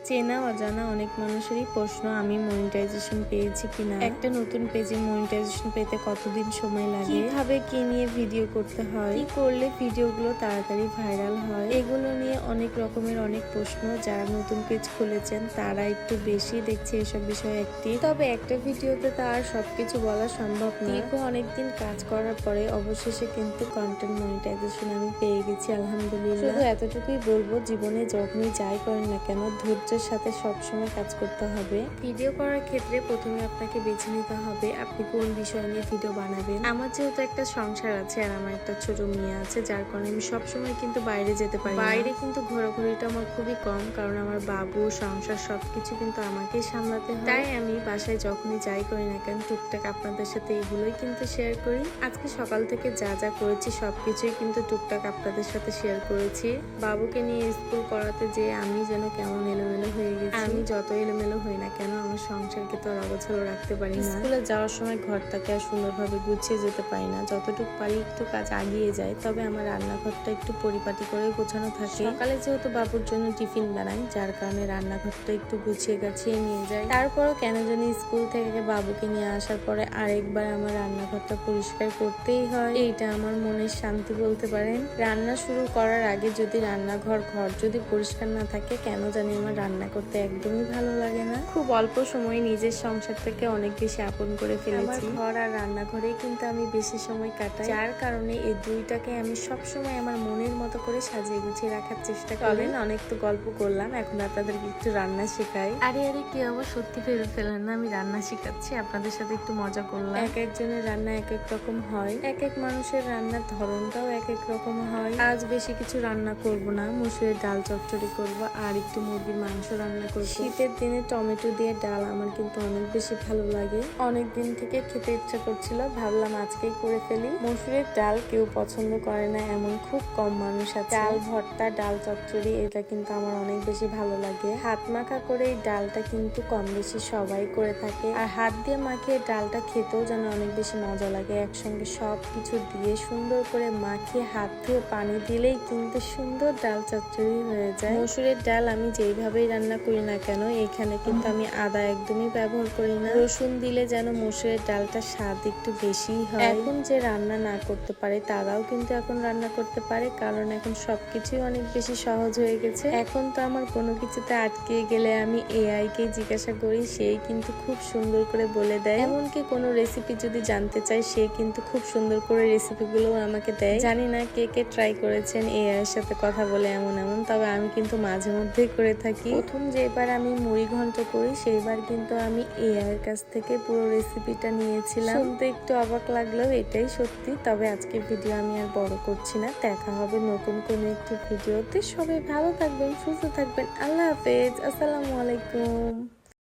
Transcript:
চেনা অজানা অনেক মানুষেরই প্রশ্ন, আমি মনিটাইজেশন পেয়েছি কিনা, একটা নতুন পেজে মনিটাইজেশন পেতে কতদিন সময় লাগে, কিভাবে কি নিয়ে ভিডিও করতে হয়, কি করলে ভিডিওগুলো তাড়াতাড়ি ভাইরাল হয়, এগুলো নিয়ে অনেক রকমের অনেক প্রশ্ন। যারা নতুন পেজ খুলেছেন তারা একটু বেশি দেখছে এসব বিষয়ে তবে একটা ভিডিওতে তা আর সবকিছু বলা সম্ভব না। দীর্ঘ অনেকদিন কাজ করার পরে অবশেষে কিন্তু কন্টেন্ট মনিটাইজেশন আমি পেয়ে গেছি, আলহামদুলিল্লাহ। শুধু এতটুকুই বলবো, জীবনে যখনই যাই করেন না কেন ধৈর্যের সাথে সবসময় কাজ করতে হবে। ভিডিও করার ক্ষেত্রে প্রথমে আপনাকে বেছে নিতে হবে আপনি কোন বিষয় নিয়ে ভিডিও বানাবেন। আমার যেহেতু একটা সংসার আছে আর আমার একটা ছোট মেয়ে আছে, যার কারণে আমি সবসময় কিন্তু বাইরে যেতে পারি। বাইরে কিন্তু ঘোরাঘুরিটা আমার খুবই কম, কারণ আমার বাবু, সংসার সবকিছু কিন্তু আমাকেই সামলাতে হয়। তাই আমি বাসায় যখনই যাই করি না কেন টুকটাক আপনাদের সাথে এগুলোই কিন্তু শেয়ার করি। আজকে সকাল থেকে যা যা করেছি সবকিছুই কিন্তু টুকটাক আপনাদের সাথে শেয়ার করেছি। বাবুকে নিয়ে স্কুল করাতে যে আমি যেন কেমন এলোমেলো হয়ে গেছি। আমি যত এলোমেলো হই না কেন আমার সংসারকে তো আর অগোছালো রাখতে পারি না। স্কুলে যাওয়ার সময় ঘরটাকে আর সুন্দরভাবে গুছিয়ে যেতে পারি না, যতটুকু পারি একটু কাজ আগিয়ে যায়। তবে আমার রান্নাঘরটা একটু পরিপাটি করে গোছানো থাকে। সকালে যেহেতু বাবুর জন্য টিফিন বানাই, যার কারণে রান্নাঘরটা একটু গুছিয়ে গাছিয়ে নিয়ে যাই। তারপরও কেন জানি স্কুল থেকে বাবুকে নিয়ে আসার পরে আরেকবার আমার রান্নাঘরটা পরিষ্কার করতেই হয়। এইটা আমার মনের শান্তি বলতে পারেন। রান্না শুরু করার আগে যদি রান্নাঘর যদি পরিষ্কার না থাকে, কেন জানি আমার রান্না করতে একদমই ভালো লাগে না। খুব অল্প সময়ে নিজের সংসারটাকে অনেক বেশি আপন করে ফেলেছি। আমার ঘর আর রান্নাঘরেই কিন্তু আমি বেশি সময় কাটাই, যার কারণে এই দুইটাকে আমি সব সময় আমার মনের মতো করে সাজিয়ে গুছিয়ে রাখার চেষ্টা করি। অনেক তো গল্প করলাম, এখন আপনাদেরকে একটু রান্না শেখাই। আরে কি আবার সত্যি ভেবে ফেলেন না আমি রান্না শেখাচ্ছি, আপনাদের সাথে একটু মজা করলাম। এক একজনের রান্না এক এক রকম হয়, এক এক মানুষের রান্নার ধরনটাও এক এক রকম হয়। আজ বেশি কিছু রান্না করব না, মুসুরের ডাল চচ্চড়ি করব আর একটু মুরগির মাংস রান্না করব। শীতের দিনে টমেটো দিয়ে ডাল আমার কিন্তু অনেক বেশি ভালো লাগে, অনেক দিন থেকে খেতে ইচ্ছা করছিল, ভাবলাম আজকেই করে ফেলি। মসুরের ডাল কেউ পছন্দ করে না এমন খুব কম মানুষ আছে। ডাল ভর্তা, ডাল চচ্চড়ি এটা কিন্তু আমার অনেক বেশি ভালো লাগে। হাত মাখা করে এই ডালটা কিন্তু কম বেশি সবাই করে থাকে, আর হাত দিয়ে মাখিয়ে ডালটা খেতেও যেন অনেক বেশি মজা লাগে। একসঙ্গে সবকিছু দিয়ে সুন্দর করে মাখিয়ে হাত দিয়ে পানি দিলেই কিন্তু সুন্দর ডাল চচ্চড়ি হয়ে যায়। মসুরের ডাল আমি যেইভাবেই রান্না করি না কেন, এখানে কিন্তু আমি আদা একদমই ব্যবহার করি না। রসুন দিলে যেন মসুরের ডালটা স্বাদ একটু বেশি হয়। এখন যে রান্না না করতে পারে তারাও কিন্তু এখন রান্না করতে পারে, কারণ এখন সবকিছুই অনেক বেশি সহজ হয়ে গেছে। এখন তো আমার কোনো কিছুতে আটকে গেলে আমি এআই কে জিজ্ঞাসা করি, সেই কিন্তু খুব সুন্দর করে বলে দেয়। এমনকি কোনো রেসিপি যদি জানতে চাই, সে কিন্তু খুব সুন্দর করে রেসিপিগুলো আমাকে দেয়। জানি না কে কে ট্রাই করেছেন এআই এর সাথে কথা বলে এমন, তবে আমি কিন্তু মাঝে মধ্যেই করে থাকি। প্রথম যেবার আমি মুড়ি ঘন্ট করি সেইবার কিন্তু আমি এআই এর কাছ থেকে পুরো রেসিপিটা নিয়েছিলাম। শুনতে একটু অবাক লাগলেও এটাই সত্যি। তবে আজকে ভিডিও আমি আর বড় করছি না, দেখা হবে নতুন কোনো একটি ভিডিওতে। সবাই ভালো থাকবেন, সুস্থ থাকবেন, আল্লাহ হাফেজ, আসসালামু আলাইকুম।